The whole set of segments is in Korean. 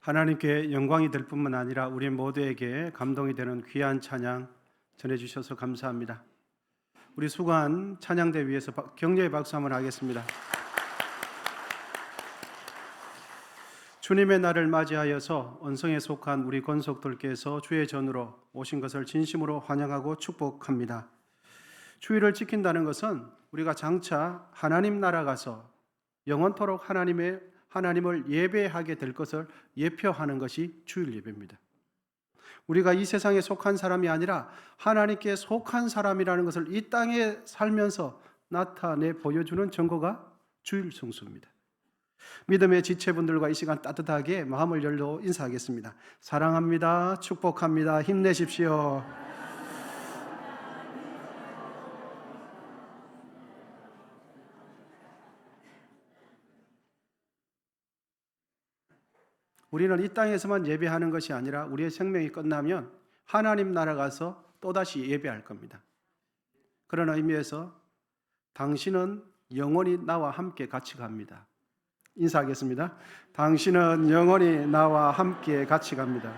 하나님께 영광이 될 뿐만 아니라 우리 모두에게 감동이 되는 귀한 찬양 전해주셔서 감사합니다. 우리 수고한 찬양대 위에서 격려의 박수 한번 하겠습니다. 주님의 날을 맞이하여서 언성에 속한 우리 권속들께서 주의 전으로 오신 것을 진심으로 환영하고 축복합니다. 주의를 지킨다는 것은 우리가 장차 하나님 나라 가서 영원토록 하나님을 예배하게 될 것을 예표하는 것이 주일 예배입니다. 우리가 이 세상에 속한 사람이 아니라 하나님께 속한 사람이라는 것을 이 땅에 살면서 나타내 보여주는 증거가 주일 성수입니다. 믿음의 지체분들과 이 시간 따뜻하게 마음을 열고 인사하겠습니다. 사랑합니다. 축복합니다. 힘내십시오. 우리는 이 땅에서만 예배하는 것이 아니라 우리의 생명이 끝나면 하나님 나라 가서 또다시 예배할 겁니다. 그런 의미에서 당신은 영원히 나와 함께 같이 갑니다. 인사하겠습니다. 당신은 영원히 나와 함께 같이 갑니다.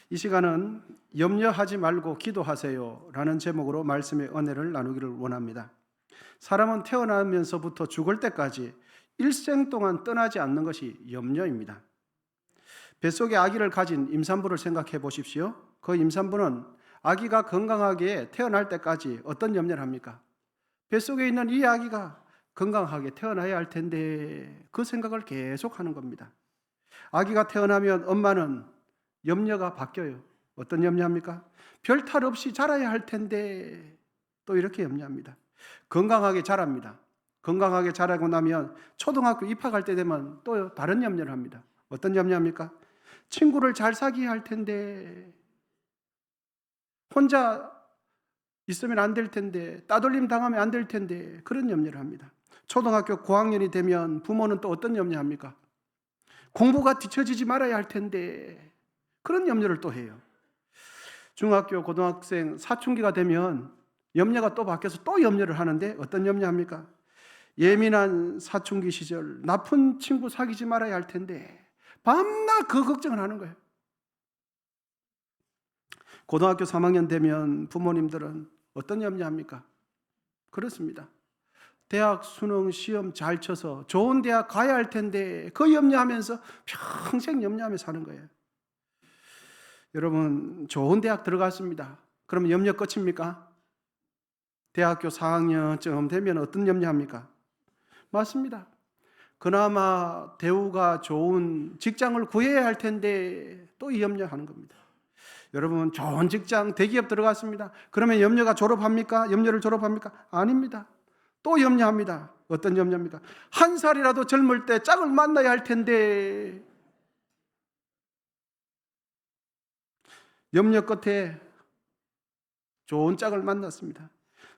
이 시간은 염려하지 말고 기도하세요 라는 제목으로 말씀의 은혜를 나누기를 원합니다. 사람은 태어나면서부터 죽을 때까지 일생 동안 떠나지 않는 것이 염려입니다. 뱃속에 아기를 가진 임산부를 생각해 보십시오. 그 임산부는 아기가 건강하게 태어날 때까지 어떤 염려를 합니까? 뱃속에 있는 이 아기가 건강하게 태어나야 할 텐데 그 생각을 계속 하는 겁니다. 아기가 태어나면 엄마는 염려가 바뀌어요. 어떤 염려합니까? 별 탈 없이 자라야 할 텐데 또 이렇게 염려합니다. 건강하게 자랍니다. 건강하게 자라고 나면 초등학교 입학할 때 되면 또 다른 염려를 합니다. 어떤 염려합니까? 친구를 잘 사귀어야 할 텐데, 혼자 있으면 안 될 텐데, 따돌림 당하면 안 될 텐데, 그런 염려를 합니다. 초등학교 고학년이 되면 부모는 또 어떤 염려합니까? 공부가 뒤처지지 말아야 할 텐데, 그런 염려를 또 해요. 중학교, 고등학생, 사춘기가 되면 염려가 또 바뀌어서 또 염려를 하는데 어떤 염려합니까? 예민한 사춘기 시절 나쁜 친구 사귀지 말아야 할 텐데 밤낮 그 걱정을 하는 거예요. 고등학교 3학년 되면 부모님들은 어떤 염려합니까? 그렇습니다. 대학 수능 시험 잘 쳐서 좋은 대학 가야 할 텐데 그 염려하면서 평생 염려하며 사는 거예요. 여러분, 좋은 대학 들어갔습니다. 그러면 염려 끝입니까? 대학교 4학년쯤 되면 어떤 염려합니까? 맞습니다. 그나마 대우가 좋은 직장을 구해야 할 텐데 또 이 염려하는 겁니다. 여러분, 좋은 직장 대기업 들어갔습니다. 그러면 염려가 졸업합니까? 염려를 졸업합니까? 아닙니다. 또 염려합니다. 어떤 염려입니까? 한 살이라도 젊을 때 짝을 만나야 할 텐데 염려 끝에 좋은 짝을 만났습니다.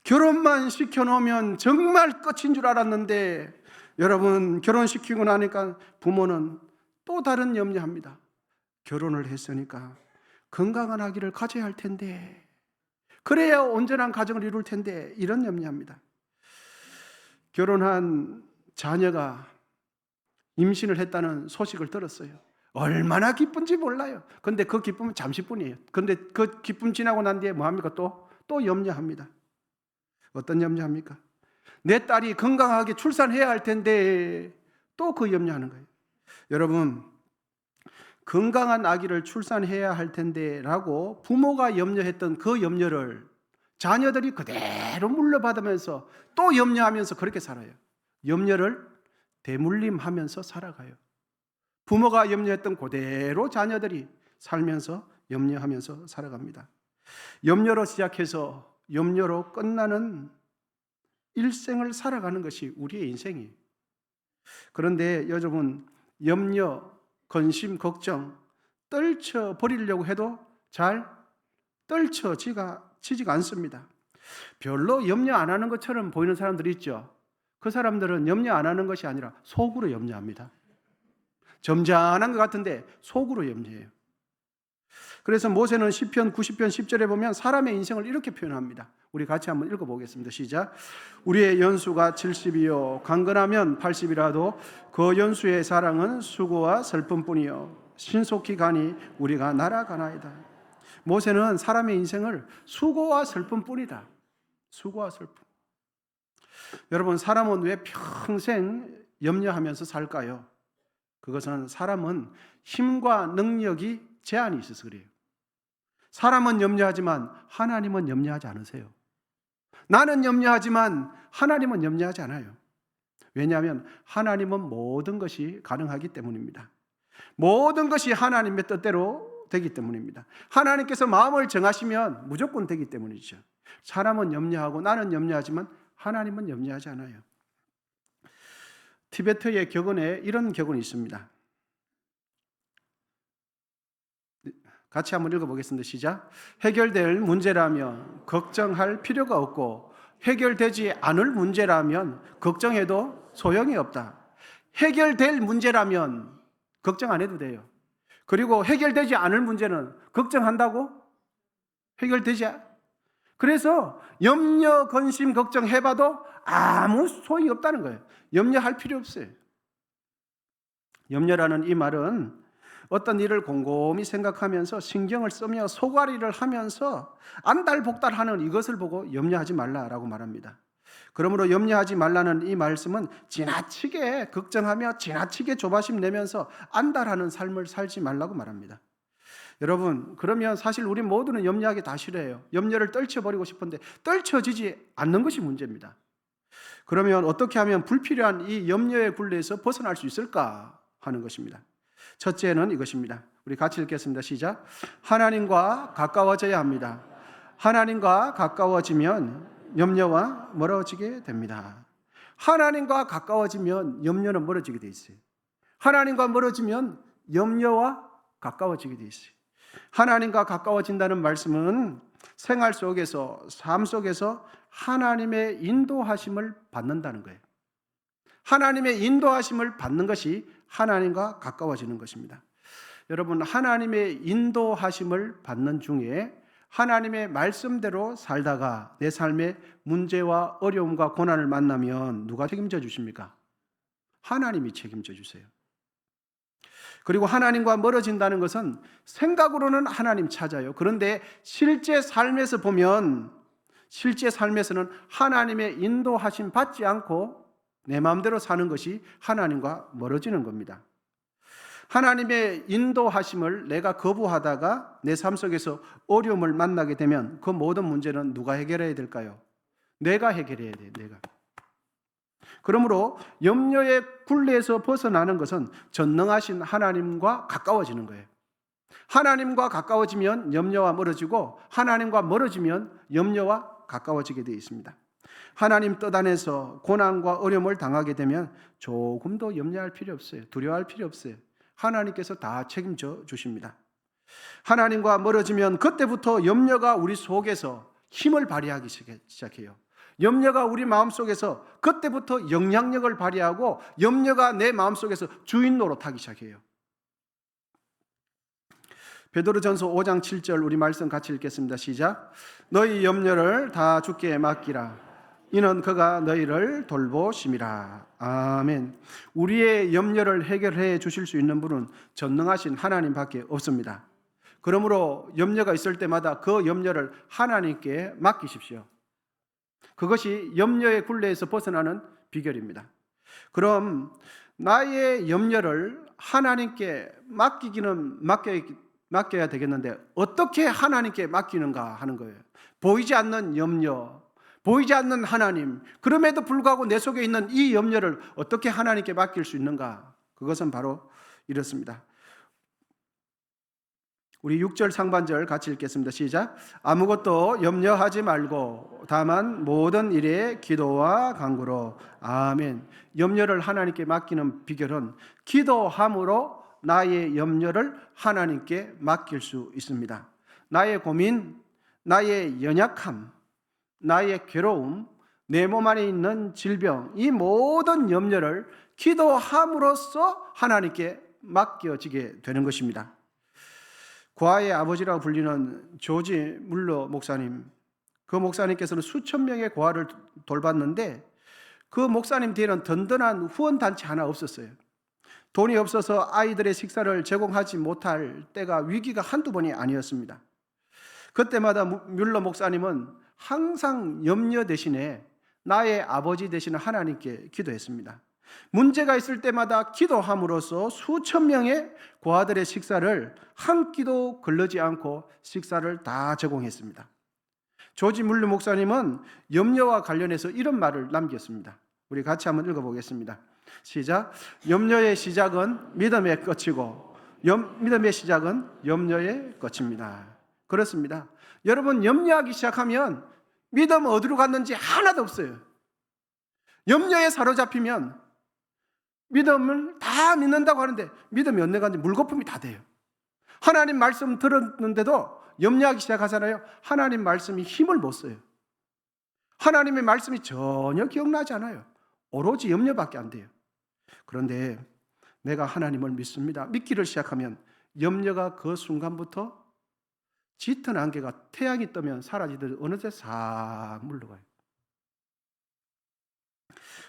결혼만 시켜놓으면 정말 끝인 줄 알았는데 여러분, 결혼시키고 나니까 부모는 또 다른 염려합니다. 결혼을 했으니까 건강한 아기를 가져야 할 텐데, 그래야 온전한 가정을 이룰 텐데, 이런 염려합니다. 결혼한 자녀가 임신을 했다는 소식을 들었어요. 얼마나 기쁜지 몰라요. 근데 그 기쁨은 잠시뿐이에요. 근데 그 기쁨 지나고 난 뒤에 뭐합니까? 또 염려합니다. 어떤 염려합니까? 내 딸이 건강하게 출산해야 할 텐데 또 그 염려하는 거예요. 여러분, 건강한 아기를 출산해야 할 텐데 라고 부모가 염려했던 그 염려를 자녀들이 그대로 물려받으면서 또 염려하면서 그렇게 살아요. 염려를 대물림하면서 살아가요. 부모가 염려했던 그대로 자녀들이 살면서 염려하면서 살아갑니다. 염려로 시작해서 염려로 끝나는 일생을 살아가는 것이 우리의 인생이에요. 그런데 여러분, 염려, 근심, 걱정 떨쳐버리려고 해도 잘 떨쳐지지가 않습니다. 별로 염려 안 하는 것처럼 보이는 사람들이 있죠. 그 사람들은 염려 안 하는 것이 아니라 속으로 염려합니다. 점잖은 것 같은데 속으로 염려해요. 그래서 모세는 시편 90편 10절에 보면 사람의 인생을 이렇게 표현합니다. 우리 같이 한번 읽어보겠습니다. 시작. 우리의 연수가 70이요 강건하면 80이라도 그 연수의 사랑은 수고와 슬픔뿐이요 신속히 가니 우리가 날아가나이다. 모세는 사람의 인생을 수고와 슬픔뿐이다. 수고와 슬픔. 여러분, 사람은 왜 평생 염려하면서 살까요? 그것은 사람은 힘과 능력이 제한이 있어서 그래요. 사람은 염려하지만 하나님은 염려하지 않으세요. 나는 염려하지만 하나님은 염려하지 않아요. 왜냐하면 하나님은 모든 것이 가능하기 때문입니다. 모든 것이 하나님의 뜻대로 되기 때문입니다. 하나님께서 마음을 정하시면 무조건 되기 때문이죠. 사람은 염려하고 나는 염려하지만 하나님은 염려하지 않아요. 티베트의 격언에 이런 격언이 있습니다. 같이 한번 읽어보겠습니다. 시작. 해결될 문제라면 걱정할 필요가 없고 해결되지 않을 문제라면 걱정해도 소용이 없다. 해결될 문제라면 걱정 안 해도 돼요. 그리고 해결되지 않을 문제는 걱정한다고? 해결되지 그래서 염려, 근심, 걱정해봐도 아무 소용이 없다는 거예요. 염려할 필요 없어요. 염려라는 이 말은 어떤 일을 곰곰이 생각하면서 신경을 쓰며 소가리를 하면서 안달복달하는 이것을 보고 염려하지 말라라고 말합니다. 그러므로 염려하지 말라는 이 말씀은 지나치게 걱정하며 지나치게 조바심 내면서 안달하는 삶을 살지 말라고 말합니다. 여러분, 그러면 사실 우리 모두는 염려하기 다 싫어해요. 염려를 떨쳐버리고 싶은데 떨쳐지지 않는 것이 문제입니다. 그러면 어떻게 하면 불필요한 이 염려의 굴레에서 벗어날 수 있을까 하는 것입니다. 첫째는 이것입니다. 우리 같이 읽겠습니다. 시작. 하나님과 가까워져야 합니다. 하나님과 가까워지면 염려와 멀어지게 됩니다. 하나님과 가까워지면 염려는 멀어지게 돼 있어요. 하나님과 멀어지면 염려와 가까워지게 돼 있어요. 하나님과 가까워진다는 말씀은 생활 속에서, 삶 속에서 하나님의 인도하심을 받는다는 거예요. 하나님의 인도하심을 받는 것이 하나님과 가까워지는 것입니다. 여러분, 하나님의 인도하심을 받는 중에 하나님의 말씀대로 살다가 내 삶에 문제와 어려움과 고난을 만나면 누가 책임져 주십니까? 하나님이 책임져 주세요. 그리고 하나님과 멀어진다는 것은 생각으로는 하나님 찾아요. 그런데 실제 삶에서 보면, 실제 삶에서는 하나님의 인도하심 받지 않고 내 마음대로 사는 것이 하나님과 멀어지는 겁니다. 하나님의 인도하심을 내가 거부하다가 내 삶 속에서 어려움을 만나게 되면 그 모든 문제는 누가 해결해야 될까요? 내가 해결해야 돼요. 내가. 그러므로 염려의 굴레에서 벗어나는 것은 전능하신 하나님과 가까워지는 거예요. 하나님과 가까워지면 염려와 멀어지고 하나님과 멀어지면 염려와 가까워지게 되어 있습니다. 하나님 뜻 안에서 고난과 어려움을 당하게 되면 조금도 염려할 필요 없어요. 두려워할 필요 없어요. 하나님께서 다 책임져 주십니다. 하나님과 멀어지면 그때부터 염려가 우리 속에서 힘을 발휘하기 시작해요. 염려가 우리 마음속에서 그때부터 영향력을 발휘하고 염려가 내 마음속에서 주인 노릇하기 시작해요. 베드로전서 5장 7절 우리 말씀 같이 읽겠습니다. 시작. 너희 염려를 다 주께 맡기라. 이는 그가 너희를 돌보심이라. 아멘. 우리의 염려를 해결해 주실 수 있는 분은 전능하신 하나님밖에 없습니다. 그러므로 염려가 있을 때마다 그 염려를 하나님께 맡기십시오. 그것이 염려의 굴레에서 벗어나는 비결입니다. 그럼 나의 염려를 하나님께 맡겨야 되겠는데 어떻게 하나님께 맡기는가 하는 거예요. 보이지 않는 염려, 보이지 않는 하나님, 그럼에도 불구하고 내 속에 있는 이 염려를 어떻게 하나님께 맡길 수 있는가? 그것은 바로 이렇습니다. 우리 6절 상반절 같이 읽겠습니다. 시작. 아무것도 염려하지 말고 다만 모든 일에 기도와 간구로. 아멘. 염려를 하나님께 맡기는 비결은 기도함으로 나의 염려를 하나님께 맡길 수 있습니다. 나의 고민, 나의 연약함, 나의 괴로움, 내 몸 안에 있는 질병, 이 모든 염려를 기도함으로써 하나님께 맡겨지게 되는 것입니다. 고아의 아버지라고 불리는 조지 물러 목사님, 그 목사님께서는 수천 명의 고아를 돌봤는데 그 목사님 뒤에는 든든한 후원단체 하나 없었어요. 돈이 없어서 아이들의 식사를 제공하지 못할 때가 위기가 한두 번이 아니었습니다. 그때마다 뮬러 목사님은 항상 염려 대신에 나의 아버지 되시는 하나님께 기도했습니다. 문제가 있을 때마다 기도함으로써 수천 명의 고아들의 식사를 한 끼도 걸르지 않고 식사를 다 제공했습니다. 조지 물러 목사님은 염려와 관련해서 이런 말을 남겼습니다. 우리 같이 한번 읽어보겠습니다. 시작. 염려의 시작은 믿음의 끝이고 믿음의 시작은 염려의 끝입니다. 그렇습니다. 여러분, 염려하기 시작하면 믿음 어디로 갔는지 하나도 없어요. 염려에 사로잡히면 믿음을 다 믿는다고 하는데 믿음이 어디 갔는지 물거품이 다 돼요. 하나님 말씀 들었는데도 염려하기 시작하잖아요. 하나님 말씀이 힘을 못 써요. 하나님의 말씀이 전혀 기억나지 않아요. 오로지 염려밖에 안 돼요. 그런데 내가 하나님을 믿습니다. 믿기를 시작하면 염려가 그 순간부터 짙은 안개가 태양이 뜨면 사라지듯 어느새 싹 물러가요.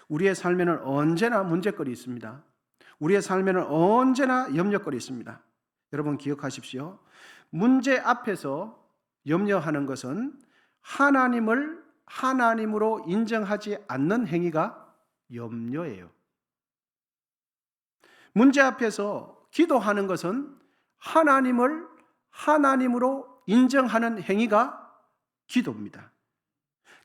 우리의 삶에는 언제나 문제거리 있습니다. 우리의 삶에는 언제나 염려거리 있습니다. 여러분 기억하십시오. 문제 앞에서 염려하는 것은 하나님을 하나님으로 인정하지 않는 행위가 염려예요. 문제 앞에서 기도하는 것은 하나님을 하나님으로 인정하는 행위가 기도입니다.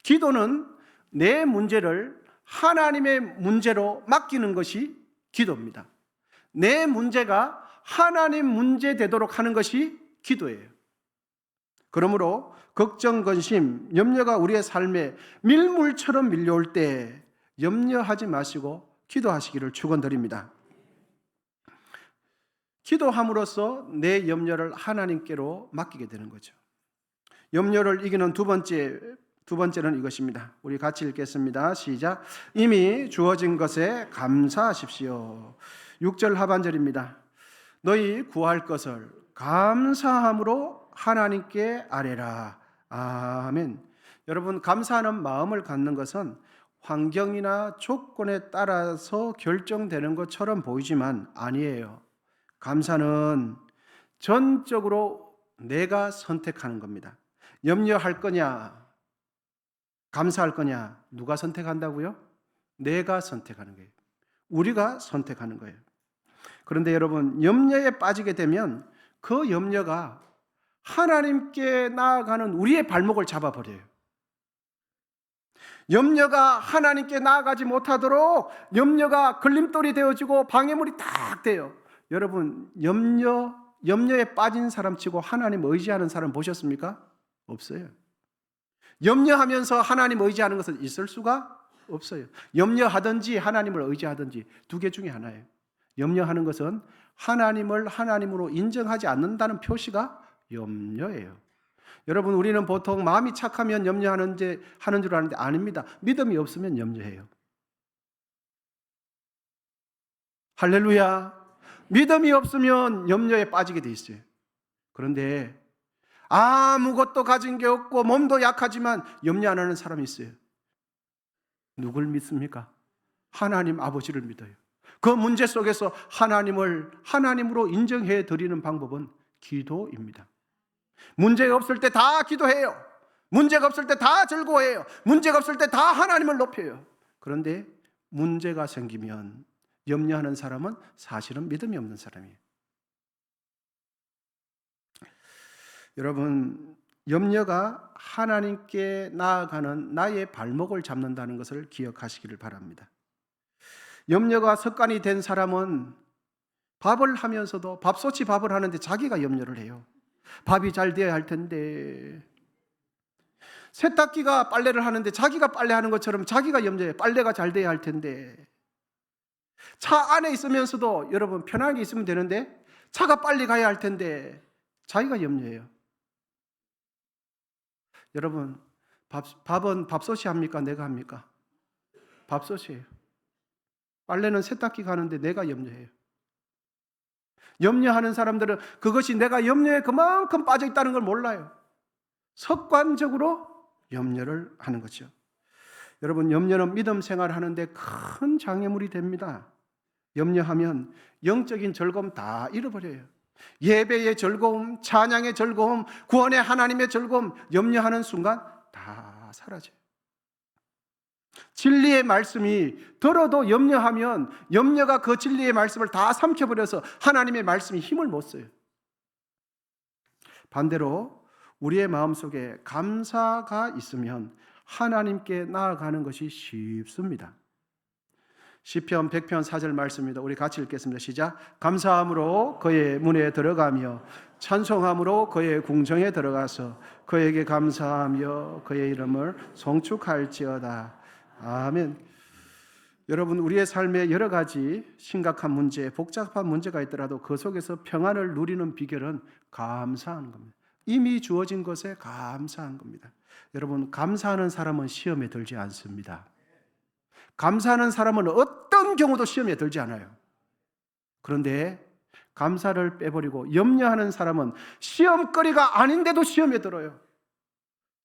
기도는 내 문제를 하나님의 문제로 맡기는 것이 기도입니다. 내 문제가 하나님 문제 되도록 하는 것이 기도예요. 그러므로 걱정, 근심, 염려가 우리의 삶에 밀물처럼 밀려올 때 염려하지 마시고 기도하시기를 축원드립니다. 기도함으로써 내 염려를 하나님께로 맡기게 되는 거죠. 염려를 이기는 두 번째는 이것입니다. 우리 같이 읽겠습니다. 시작. 이미 주어진 것에 감사하십시오. 6절 하반절입니다. 너희 구할 것을 감사함으로 하나님께 아뢰라. 아멘. 여러분, 감사하는 마음을 갖는 것은 환경이나 조건에 따라서 결정되는 것처럼 보이지만 아니에요. 감사는 전적으로 내가 선택하는 겁니다. 염려할 거냐, 감사할 거냐, 누가 선택한다고요? 내가 선택하는 거예요. 우리가 선택하는 거예요. 그런데 여러분, 염려에 빠지게 되면 그 염려가 하나님께 나아가는 우리의 발목을 잡아버려요. 염려가 하나님께 나아가지 못하도록 염려가 걸림돌이 되어지고 방해물이 딱 돼요. 여러분, 염려에 빠진 사람 치고 하나님 의지하는 사람 보셨습니까? 없어요. 염려하면서 하나님 의지하는 것은 있을 수가 없어요. 염려하든지 하나님을 의지하든지 두 개 중에 하나예요. 염려하는 것은 하나님을 하나님으로 인정하지 않는다는 표시가 염려예요. 여러분, 우리는 보통 마음이 착하면 염려하는 줄 아는데 아닙니다. 믿음이 없으면 염려해요. 할렐루야. 믿음이 없으면 염려에 빠지게 돼 있어요. 그런데 아무것도 가진 게 없고 몸도 약하지만 염려 안 하는 사람이 있어요. 누굴 믿습니까? 하나님 아버지를 믿어요. 그 문제 속에서 하나님을 하나님으로 인정해 드리는 방법은 기도입니다. 문제가 없을 때 다 기도해요. 문제가 없을 때 다 즐거워해요. 문제가 없을 때 다 하나님을 높여요. 그런데 문제가 생기면 염려하는 사람은 사실은 믿음이 없는 사람이에요. 여러분, 염려가 하나님께 나아가는 나의 발목을 잡는다는 것을 기억하시기를 바랍니다. 염려가 습관이 된 사람은 밥을 하면서도 밥솥이 밥을 하는데 자기가 염려를 해요. 밥이 잘 돼야 할 텐데. 세탁기가 빨래를 하는데 자기가 빨래하는 것처럼 자기가 염려해요. 빨래가 잘 돼야 할 텐데. 차 안에 있으면서도 여러분 편하게 있으면 되는데 차가 빨리 가야 할 텐데 자기가 염려해요. 여러분, 밥은 밥솥이 합니까? 내가 합니까? 밥솥이에요. 빨래는 세탁기가 하는데 내가 염려해요. 염려하는 사람들은 그것이 내가 염려에 그만큼 빠져 있다는 걸 몰라요. 습관적으로 염려를 하는 거죠. 여러분, 염려는 믿음 생활하는데 큰 장애물이 됩니다. 염려하면 영적인 즐거움 다 잃어버려요. 예배의 즐거움, 찬양의 즐거움, 구원의 하나님의 즐거움, 염려하는 순간 다 사라져요. 진리의 말씀이 들어도 염려하면 염려가 그 진리의 말씀을 다 삼켜버려서 하나님의 말씀이 힘을 못 써요. 반대로 우리의 마음속에 감사가 있으면 하나님께 나아가는 것이 쉽습니다. 시편 100편 4절 말씀입니다. 우리 같이 읽겠습니다. 시작. 감사함으로 그의 문에 들어가며 찬송함으로 그의 궁정에 들어가서 그에게 감사하며 그의 이름을 송축할지어다. 아멘. 여러분, 우리의 삶에 여러 가지 심각한 문제, 복잡한 문제가 있더라도 그 속에서 평안을 누리는 비결은 감사하는 겁니다. 이미 주어진 것에 감사한 겁니다. 여러분, 감사하는 사람은 시험에 들지 않습니다. 감사하는 사람은 어떤 경우도 시험에 들지 않아요. 그런데 감사를 빼버리고 염려하는 사람은 시험거리가 아닌데도 시험에 들어요.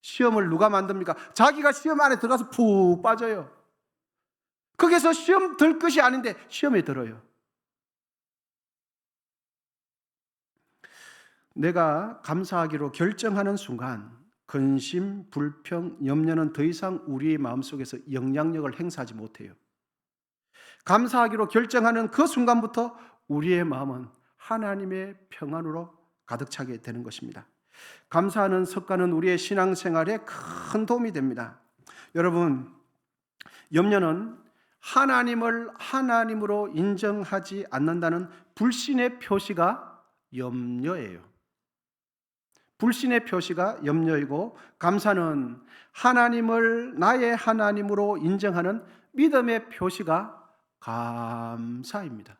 시험을 누가 만듭니까? 자기가 시험 안에 들어가서 푹 빠져요. 거기서 시험 들 것이 아닌데 시험에 들어요. 내가 감사하기로 결정하는 순간 근심, 불평, 염려는 더 이상 우리의 마음속에서 영향력을 행사하지 못해요. 감사하기로 결정하는 그 순간부터 우리의 마음은 하나님의 평안으로 가득 차게 되는 것입니다. 감사하는 습관은 우리의 신앙생활에 큰 도움이 됩니다. 여러분, 염려는 하나님을 하나님으로 인정하지 않는다는 불신의 표시가 염려예요. 불신의 표시가 염려이고, 감사는 하나님을 나의 하나님으로 인정하는 믿음의 표시가 감사입니다.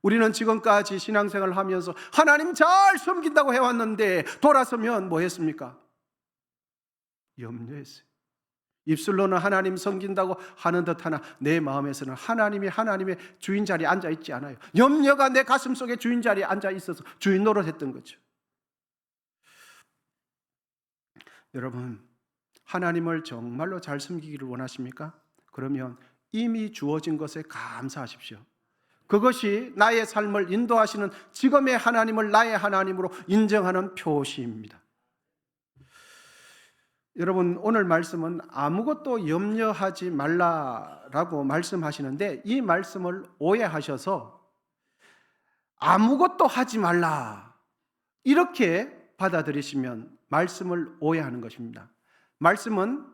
우리는 지금까지 신앙생활을 하면서 하나님 잘 섬긴다고 해왔는데 돌아서면 뭐 했습니까? 염려했어요. 입술로는 하나님 섬긴다고 하는 듯하나 내 마음에서는 하나님이 하나님의 주인 자리에 앉아 있지 않아요. 염려가 내 가슴 속에 주인 자리에 앉아 있어서 주인 노릇했던 거죠. 여러분, 하나님을 정말로 잘 섬기기를 원하십니까? 그러면 이미 주어진 것에 감사하십시오. 그것이 나의 삶을 인도하시는 지금의 하나님을 나의 하나님으로 인정하는 표시입니다. 여러분, 오늘 말씀은 아무것도 염려하지 말라라고 말씀하시는데 이 말씀을 오해하셔서 아무것도 하지 말라 이렇게 받아들이시면 말씀을 오해하는 것입니다. 말씀은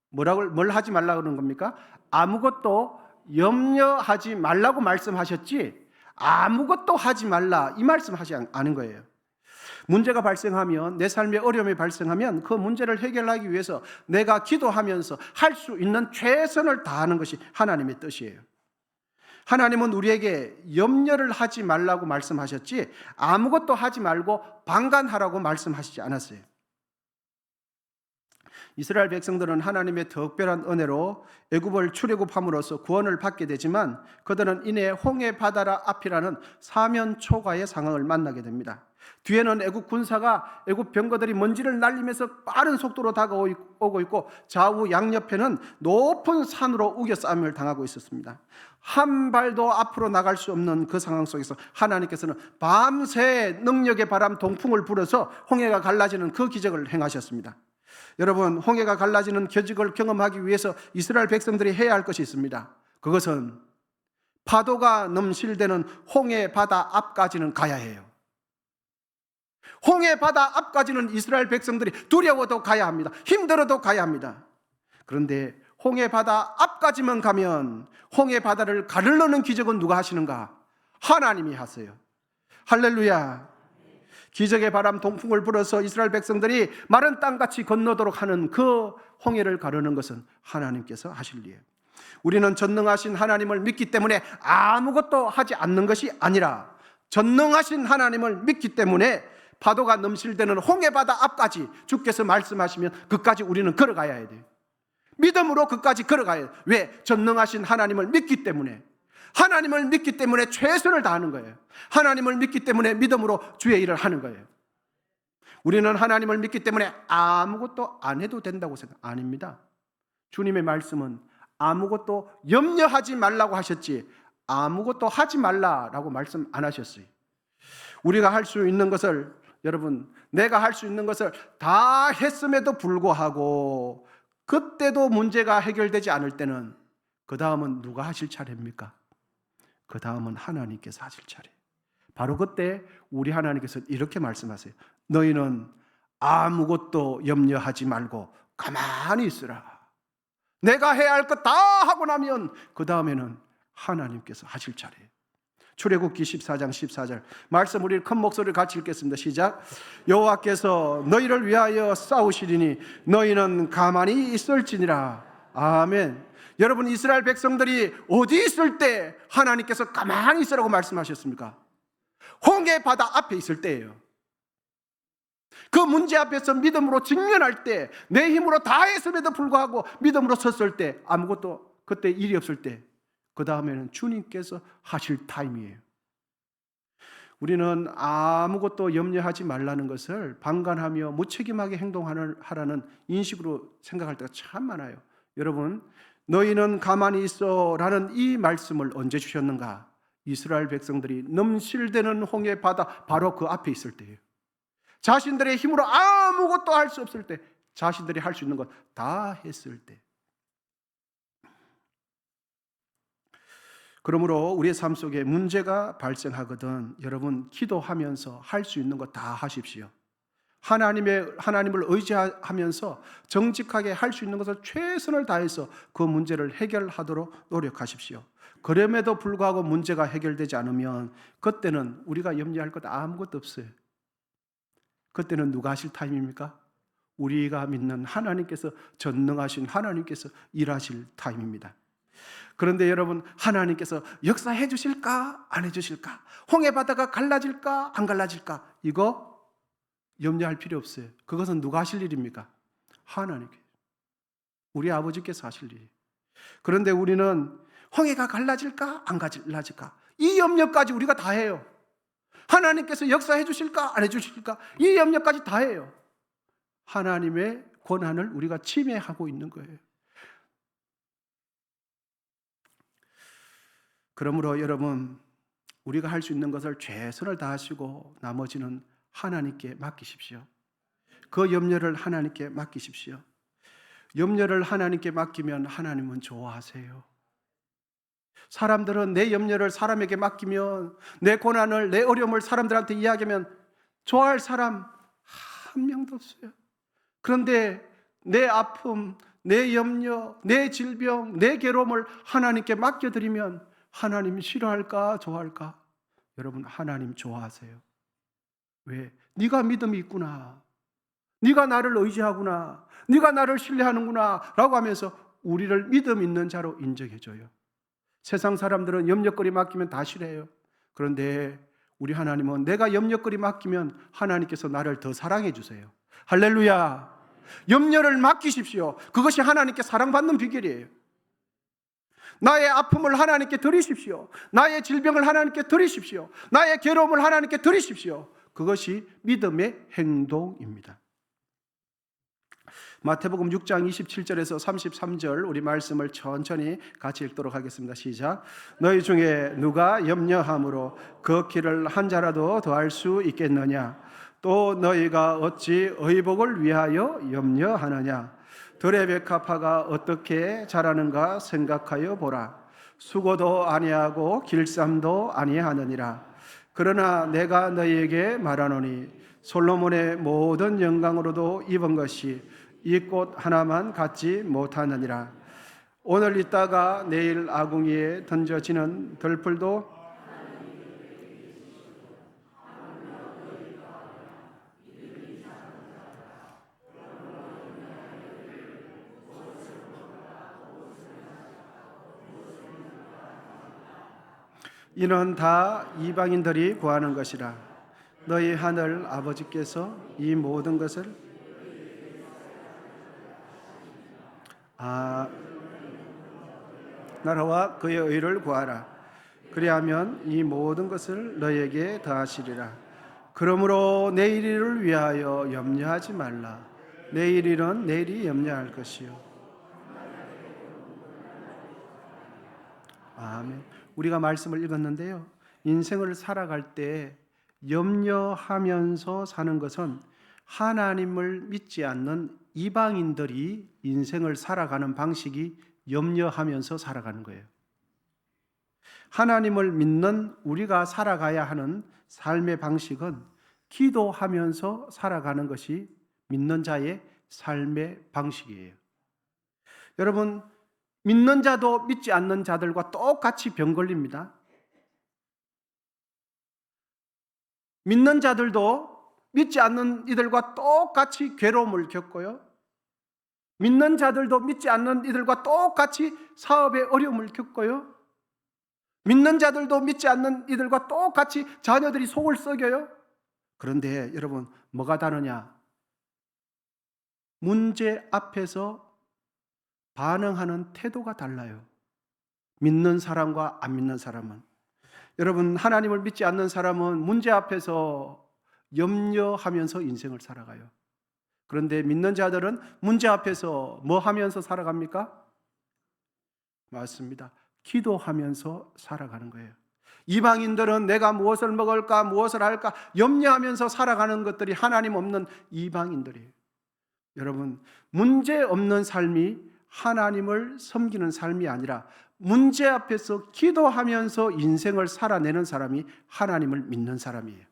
뭘 하지 말라고 그러는 겁니까? 아무것도 염려하지 말라고 말씀하셨지 아무것도 하지 말라 이 말씀하지 않은 거예요. 문제가 발생하면, 내 삶에 어려움이 발생하면 그 문제를 해결하기 위해서 내가 기도하면서 할 수 있는 최선을 다하는 것이 하나님의 뜻이에요. 하나님은 우리에게 염려를 하지 말라고 말씀하셨지 아무것도 하지 말고 방관하라고 말씀하시지 않았어요. 이스라엘 백성들은 하나님의 특별한 은혜로 애굽을 출애굽함으로써 구원을 받게 되지만 그들은 이내 홍해 바다라 앞이라는 사면 초과의 상황을 만나게 됩니다. 뒤에는 애굽 군사가 애굽 병거들이 먼지를 날리면서 빠른 속도로 다가오고 있고 좌우 양옆에는 높은 산으로 우겨싸움을 당하고 있었습니다. 한 발도 앞으로 나갈 수 없는 그 상황 속에서 하나님께서는 밤새 능력의 바람 동풍을 불어서 홍해가 갈라지는 그 기적을 행하셨습니다. 여러분, 홍해가 갈라지는 기적을 경험하기 위해서 이스라엘 백성들이 해야 할 것이 있습니다. 그것은 파도가 넘실대는 홍해 바다 앞까지는 가야 해요. 홍해 바다 앞까지는 이스라엘 백성들이 두려워도 가야 합니다. 힘들어도 가야 합니다. 그런데 홍해 바다 앞까지만 가면 홍해 바다를 가르려는 기적은 누가 하시는가? 하나님이 하세요. 할렐루야. 기적의 바람 동풍을 불어서 이스라엘 백성들이 마른 땅같이 건너도록 하는 그 홍해를 가르는 것은 하나님께서 하실 일이에요. 우리는 전능하신 하나님을 믿기 때문에 아무것도 하지 않는 것이 아니라 전능하신 하나님을 믿기 때문에 파도가 넘실대는 홍해 바다 앞까지 주께서 말씀하시면 그까지 우리는 걸어가야 돼요. 믿음으로 그까지 걸어가야 돼요. 왜? 전능하신 하나님을 믿기 때문에. 하나님을 믿기 때문에 최선을 다하는 거예요. 하나님을 믿기 때문에 믿음으로 주의 일을 하는 거예요. 우리는 하나님을 믿기 때문에 아무것도 안 해도 된다고 생각 아닙니다. 주님의 말씀은 아무것도 염려하지 말라고 하셨지 아무것도 하지 말라라고 말씀 안 하셨어요. 우리가 할 수 있는 것을, 여러분, 내가 할 수 있는 것을 다 했음에도 불구하고 그때도 문제가 해결되지 않을 때는 그 다음은 누가 하실 차례입니까? 그 다음은 하나님께서 하실 차례. 바로 그때 우리 하나님께서 이렇게 말씀하세요. 너희는 아무것도 염려하지 말고 가만히 있으라. 내가 해야 할 것 다 하고 나면 그 다음에는 하나님께서 하실 차례예요. 출애굽기 14장 14절 말씀 우리 큰 목소리를 같이 읽겠습니다. 시작. 여호와께서 너희를 위하여 싸우시리니 너희는 가만히 있을지니라. 아멘. 여러분, 이스라엘 백성들이 어디 있을 때 하나님께서 가만히 있으라고 말씀하셨습니까? 홍해 바다 앞에 있을 때예요. 그 문제 앞에서 믿음으로 직면할 때, 내 힘으로 다 했음에도 불구하고 믿음으로 섰을 때, 아무것도 그때 일이 없을 때, 그 다음에는 주님께서 하실 타임이에요. 우리는 아무것도 염려하지 말라는 것을 방관하며 무책임하게 행동하라는 인식으로 생각할 때가 참 많아요. 여러분, 너희는 가만히 있어 라는 이 말씀을 언제 주셨는가? 이스라엘 백성들이 넘실대는 홍해 바다 바로 그 앞에 있을 때예요. 자신들의 힘으로 아무것도 할 수 없을 때, 자신들이 할 수 있는 것 다 했을 때. 그러므로 우리의 삶 속에 문제가 발생하거든 여러분 기도하면서 할 수 있는 것 다 하십시오. 하나님을 의지하면서 정직하게 할 수 있는 것을 최선을 다해서 그 문제를 해결하도록 노력하십시오. 그럼에도 불구하고 문제가 해결되지 않으면 그때는 우리가 염려할 것 아무것도 없어요. 그때는 누가 하실 타임입니까? 우리가 믿는 하나님께서, 전능하신 하나님께서 일하실 타임입니다. 그런데 여러분, 하나님께서 역사해 주실까 안 해 주실까? 홍해 바다가 갈라질까 안 갈라질까? 이거 염려할 필요 없어요. 그것은 누가 하실 일입니까? 하나님께서, 우리 아버지께서 하실 일이에요. 그런데 우리는 홍해가 갈라질까 안 갈라질까? 이 염려까지 우리가 다 해요. 하나님께서 역사해 주실까 안 해 주실까? 이 염려까지 다 해요. 하나님의 권한을 우리가 침해하고 있는 거예요. 그러므로 여러분, 우리가 할 수 있는 것을 최선을 다하시고 나머지는 하나님께 맡기십시오. 그 염려를 하나님께 맡기십시오. 염려를 하나님께 맡기면 하나님은 좋아하세요. 사람들은 내 염려를 사람에게 맡기면, 내 고난을, 내 어려움을 사람들한테 이야기하면 좋아할 사람 한 명도 없어요. 그런데 내 아픔, 내 염려, 내 질병, 내 괴로움을 하나님께 맡겨드리면 하나님 싫어할까 좋아할까? 여러분, 하나님 좋아하세요. 왜? 네가 믿음이 있구나, 네가 나를 의지하구나, 네가 나를 신뢰하는구나 라고 하면서 우리를 믿음 있는 자로 인정해줘요. 세상 사람들은 염려거리 맡기면 다 싫어해요. 그런데 우리 하나님은 내가 염려거리 맡기면 하나님께서 나를 더 사랑해 주세요. 할렐루야. 염려를 맡기십시오. 그것이 하나님께 사랑받는 비결이에요. 나의 아픔을 하나님께 드리십시오. 나의 질병을 하나님께 드리십시오. 나의 괴로움을 하나님께 드리십시오. 그것이 믿음의 행동입니다. 마태복음 6장 27절에서 33절 우리 말씀을 천천히 같이 읽도록 하겠습니다. 시작. 너희 중에 누가 염려함으로 그 길을 한 자라도 더할 수 있겠느냐? 또 너희가 어찌 의복을 위하여 염려하느냐? 들의 백합화가 어떻게 자라는가 생각하여 보라. 수고도 아니하고 길쌈도 아니하느니라. 그러나 내가 너희에게 말하노니 솔로몬의 모든 영광으로도 입은 것이 이 꽃 하나만 갖지 못하느니라. 오늘 있다가 내일 아궁이에 던져지는 들풀도 이는 다 이방인들이 구하는 것이라. 너희 하늘 아버지께서 이 모든 것을 나라와 그의 의를 구하라. 그리하면 이 모든 것을 너에게 더하시리라. 그러므로 내일 일을 위하여 염려하지 말라. 내일 일은 내일이 염려할 것이요. 아멘. 우리가 말씀을 읽었는데요, 인생을 살아갈 때 염려하면서 사는 것은 하나님을 믿지 않는 이방인들이 인생을 살아가는 방식이 염려하면서 살아가는 거예요. 하나님을 믿는 우리가 살아가야 하는 삶의 방식은 기도하면서 살아가는 것이 믿는 자의 삶의 방식이에요. 여러분, 믿는 자도 믿지 않는 자들과 똑같이 병 걸립니다. 믿는 자들도 믿지 않는 이들과 똑같이 괴로움을 겪고요. 믿는 자들도 믿지 않는 이들과 똑같이 사업의 어려움을 겪고요. 믿는 자들도 믿지 않는 이들과 똑같이 자녀들이 속을 썩여요. 그런데 여러분, 뭐가 다르냐? 문제 앞에서 반응하는 태도가 달라요. 믿는 사람과 안 믿는 사람은. 여러분, 하나님을 믿지 않는 사람은 문제 앞에서 염려하면서 인생을 살아가요. 그런데 믿는 자들은 문제 앞에서 뭐 하면서 살아갑니까? 맞습니다. 기도하면서 살아가는 거예요. 이방인들은 내가 무엇을 먹을까, 무엇을 할까 염려하면서 살아가는 것들이 하나님 없는 이방인들이에요. 여러분, 문제 없는 삶이 하나님을 섬기는 삶이 아니라 문제 앞에서 기도하면서 인생을 살아내는 사람이 하나님을 믿는 사람이에요.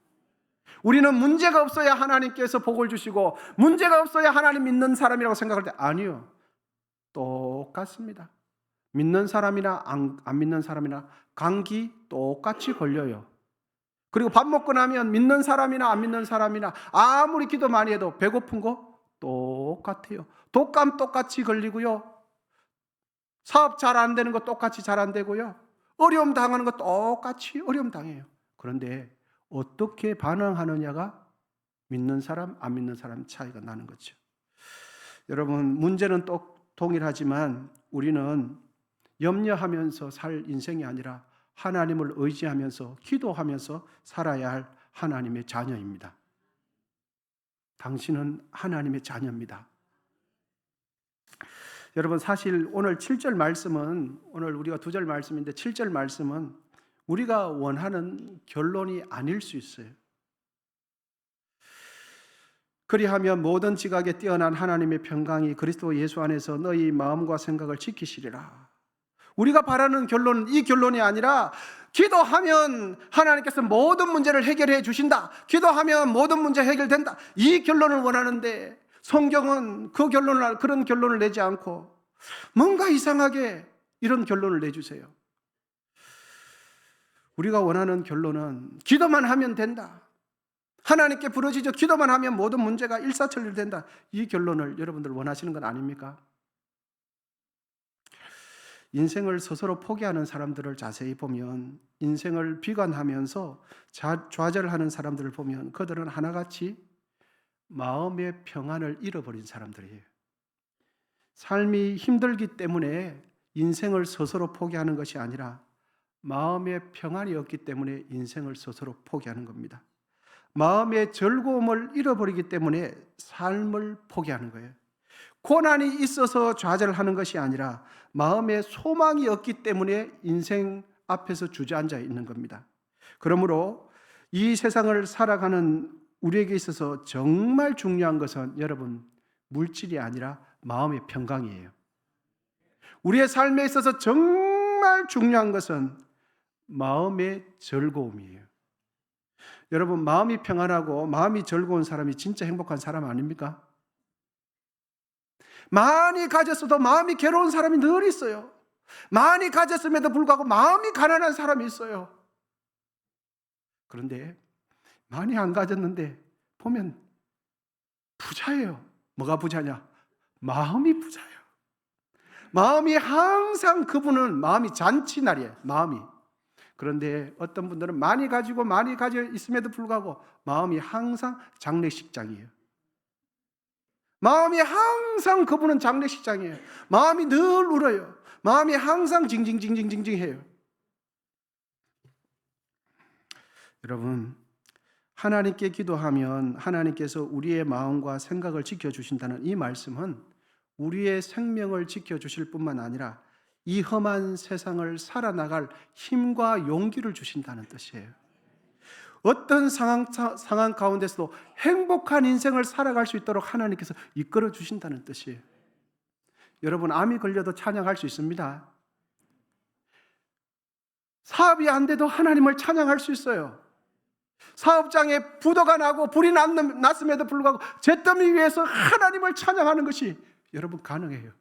우리는 문제가 없어야 하나님께서 복을 주시고 문제가 없어야 하나님 믿는 사람이라고 생각할 때 아니요. 똑같습니다. 믿는 사람이나 안 믿는 사람이나 감기 똑같이 걸려요. 그리고 밥 먹고 나면 믿는 사람이나 안 믿는 사람이나 아무리 기도 많이 해도 배고픈 거 똑같아요. 독감 똑같이 걸리고요. 사업 잘 안 되는 거 똑같이 잘 안 되고요. 어려움 당하는 거 똑같이 어려움 당해요. 그런데 어떻게 반응하느냐가 믿는 사람, 안 믿는 사람 차이가 나는 거죠. 여러분, 문제는 동일하지만 우리는 염려하면서 살 인생이 아니라 하나님을 의지하면서 기도하면서 살아야 할 하나님의 자녀입니다. 당신은 하나님의 자녀입니다. 여러분, 사실 오늘 7절 말씀은, 오늘 우리가 2절 말씀인데 7절 말씀은 우리가 원하는 결론이 아닐 수 있어요. 그리하면 모든 지각에 뛰어난 하나님의 평강이 그리스도 예수 안에서 너희 마음과 생각을 지키시리라. 우리가 바라는 결론은 이 결론이 아니라 기도하면 하나님께서 모든 문제를 해결해 주신다. 기도하면 모든 문제 해결된다. 이 결론을 원하는데 성경은 그런 결론을 내지 않고 뭔가 이상하게 이런 결론을 내주세요. 우리가 원하는 결론은 기도만 하면 된다. 하나님께 부르짖어 기도만 하면 모든 문제가 일사천리된다. 이 결론을 여러분들 원하시는 건 아닙니까? 인생을 스스로 포기하는 사람들을 자세히 보면, 인생을 비관하면서 좌절하는 사람들을 보면 그들은 하나같이 마음의 평안을 잃어버린 사람들이에요. 삶이 힘들기 때문에 인생을 스스로 포기하는 것이 아니라 마음의 평안이 없기 때문에 인생을 스스로 포기하는 겁니다. 마음의 즐거움을 잃어버리기 때문에 삶을 포기하는 거예요. 고난이 있어서 좌절하는 것이 아니라 마음에 소망이 없기 때문에 인생 앞에서 주저앉아 있는 겁니다. 그러므로 이 세상을 살아가는 우리에게 있어서 정말 중요한 것은 여러분, 물질이 아니라 마음의 평강이에요. 우리의 삶에 있어서 정말 중요한 것은 마음의 즐거움이에요. 여러분, 마음이 평안하고 마음이 즐거운 사람이 진짜 행복한 사람 아닙니까? 많이 가졌어도 마음이 괴로운 사람이 늘 있어요. 많이 가졌음에도 불구하고 마음이 가난한 사람이 있어요. 그런데 많이 안 가졌는데 보면 부자예요. 뭐가 부자냐? 마음이 부자예요. 마음이 항상, 그분은 마음이 잔치날이에요. 마음이. 그런데 어떤 분들은 많이 가지고 많이 가져 있음에도 불구하고 마음이 항상 장례식장이에요. 마음이 항상, 그분은 장례식장이에요. 마음이 늘 울어요. 마음이 항상 징징징징징징해요. 여러분, 하나님께 기도하면 하나님께서 우리의 마음과 생각을 지켜주신다는 이 말씀은 우리의 생명을 지켜주실 뿐만 아니라 이 험한 세상을 살아나갈 힘과 용기를 주신다는 뜻이에요. 어떤 상황 가운데서도 행복한 인생을 살아갈 수 있도록 하나님께서 이끌어 주신다는 뜻이에요. 여러분, 암이 걸려도 찬양할 수 있습니다. 사업이 안 돼도 하나님을 찬양할 수 있어요. 사업장에 부도가 나고 불이 났음에도 불구하고 잿더미 위에서 하나님을 찬양하는 것이 여러분 가능해요.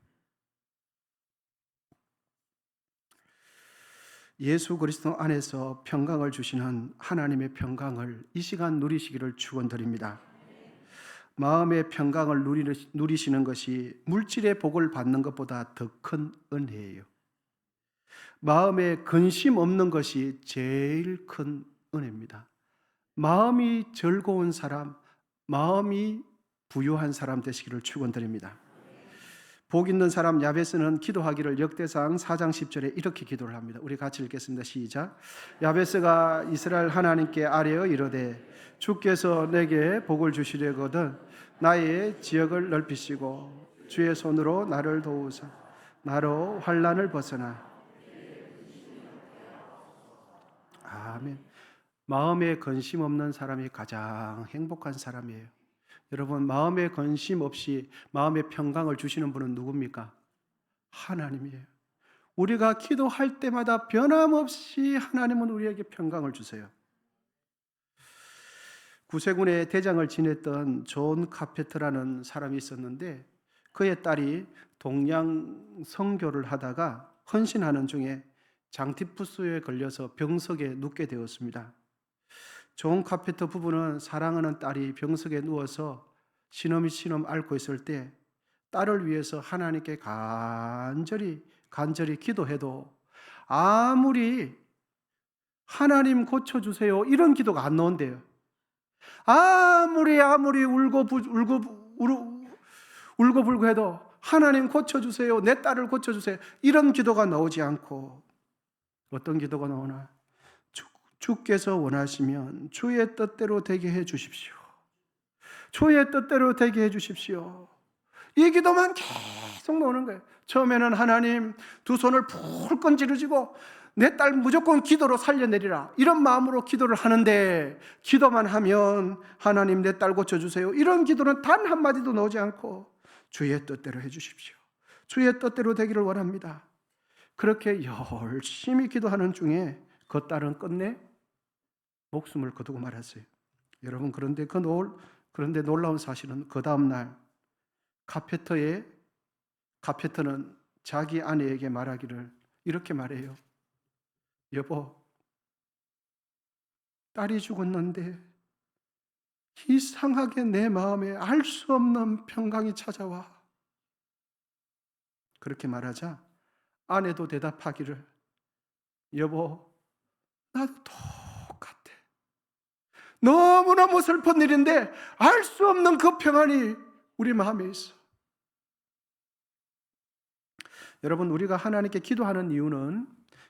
예수 그리스도 안에서 평강을 주시는 하나님의 평강을 이 시간 누리시기를 축원드립니다. 마음의 평강을 누리시는 것이 물질의 복을 받는 것보다 더 큰 은혜예요. 마음에 근심 없는 것이 제일 큰 은혜입니다. 마음이 즐거운 사람, 마음이 부유한 사람 되시기를 축원드립니다. 복 있는 사람 야베스는 기도하기를 역대상 4장 10절에 이렇게 기도를 합니다. 우리 같이 읽겠습니다. 시작. 야베스가 이스라엘 하나님께 아뢰어 이르되 주께서 내게 복을 주시려거든 나의 지역을 넓히시고 주의 손으로 나를 도우사 나로 환난을 벗어나. 아멘. 마음에 근심 없는 사람이 가장 행복한 사람이에요. 여러분, 마음에 근심 없이 마음의 평강을 주시는 분은 누굽니까? 하나님이에요. 우리가 기도할 때마다 변함없이 하나님은 우리에게 평강을 주세요. 구세군의 대장을 지냈던 존 카페터라는 사람이 있었는데 그의 딸이 동양 선교를 하다가 헌신하는 중에 장티푸스에 걸려서 병석에 눕게 되었습니다. 존 카페터 부부는 사랑하는 딸이 병석에 누워서 신음 앓고 있을 때 딸을 위해서 하나님께 간절히 기도해도 아무리 하나님 고쳐주세요 이런 기도가 안 나온대요. 아무리 울고불고 해도 하나님 고쳐주세요, 내 딸을 고쳐주세요 이런 기도가 나오지 않고 어떤 기도가 나오나? 주께서 원하시면 주의 뜻대로 되게 해 주십시오. 주의 뜻대로 되게 해 주십시오. 이 기도만 계속 나오는 거예요. 처음에는 하나님 두 손을 불끈 찌르시고 내 딸 무조건 기도로 살려내리라 이런 마음으로 기도를 하는데 기도만 하면 하나님 내 딸 고쳐주세요 이런 기도는 단 한마디도 나오지 않고 주의 뜻대로 해 주십시오. 주의 뜻대로 되기를 원합니다. 그렇게 열심히 기도하는 중에 그 딸은 끝내 목숨을 거두고 말았어요. 여러분, 그런데 놀라운 사실은 그 다음 날 카페터는 자기 아내에게 말하기를 이렇게 말해요. 여보, 딸이 죽었는데 이상하게 내 마음에 알 수 없는 평강이 찾아와. 그렇게 말하자 아내도 대답하기를 여보, 나도 똑같아. 너무너무 슬픈 일인데 알 수 없는 그 평안이 우리 마음에 있어. 여러분, 우리가 하나님께 기도하는 이유는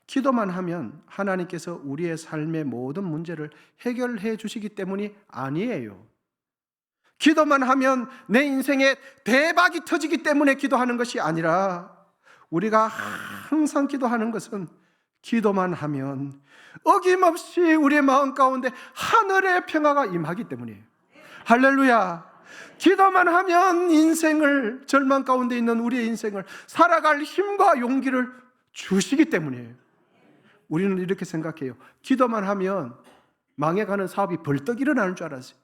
기도만 하면 하나님께서 우리의 삶의 모든 문제를 해결해 주시기 때문이 아니에요. 기도만 하면 내 인생에 대박이 터지기 때문에 기도하는 것이 아니라 우리가 항상 기도하는 것은 기도만 하면 어김없이 우리의 마음 가운데 하늘의 평화가 임하기 때문이에요. 할렐루야. 기도만 하면 절망 가운데 있는 우리의 인생을 살아갈 힘과 용기를 주시기 때문이에요. 우리는 이렇게 생각해요. 기도만 하면 망해가는 사업이 벌떡 일어나는 줄 알았어요.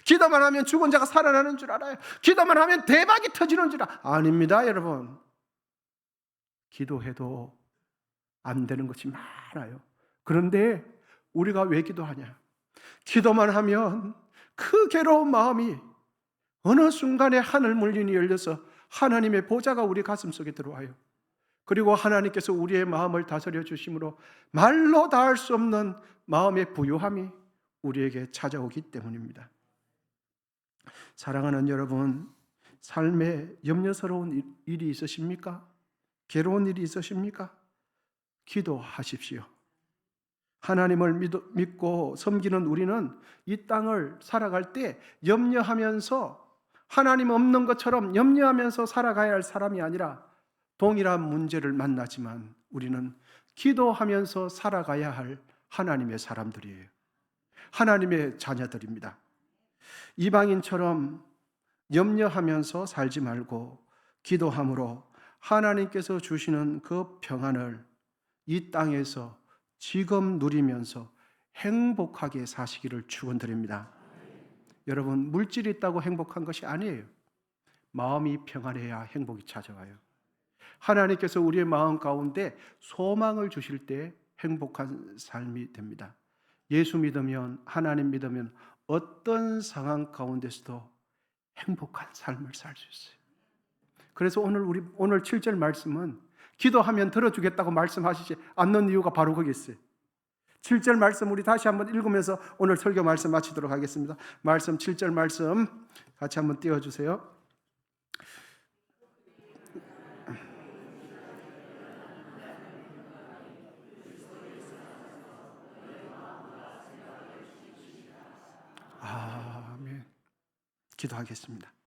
기도만 하면 죽은 자가 살아나는 줄 알아요. 기도만 하면 대박이 터지는 줄 아닙니다, 여러분. 기도해도 안 되는 것이 많아요. 그런데 우리가 왜 기도하냐? 기도만 하면 그 괴로운 마음이 어느 순간에 하늘 문이 열려서 하나님의 보좌가 우리 가슴속에 들어와요. 그리고 하나님께서 우리의 마음을 다스려 주심으로 말로 닿을 수 없는 마음의 부유함이 우리에게 찾아오기 때문입니다. 사랑하는 여러분, 삶에 염려스러운 일이 있으십니까? 괴로운 일이 있으십니까? 기도하십시오. 하나님을 믿고 섬기는 우리는 이 땅을 살아갈 때 염려하면서, 하나님 없는 것처럼 염려하면서 살아가야 할 사람이 아니라, 동일한 문제를 만나지만 우리는 기도하면서 살아가야 할 하나님의 사람들이에요. 하나님의 자녀들입니다. 이방인처럼 염려하면서 살지 말고 기도함으로 하나님께서 주시는 그 평안을 이 땅에서 지금 누리면서 행복하게 사시기를 축원드립니다. 여러분, 물질이 있다고 행복한 것이 아니에요. 마음이 평안해야 행복이 찾아와요. 하나님께서 우리의 마음 가운데 소망을 주실 때 행복한 삶이 됩니다. 예수 믿으면, 하나님 믿으면 어떤 상황 가운데서도 행복한 삶을 살 수 있어요. 그래서 오늘 7절 말씀은 기도하면 들어주겠다고 말씀하시지 않는 이유가 바로 거기 있어요. 7절 말씀 우리 다시 한번 읽으면서 오늘 설교 말씀 마치도록 하겠습니다. 말씀 7절 말씀 같이 한번 띄워주세요. 아멘. 기도하겠습니다.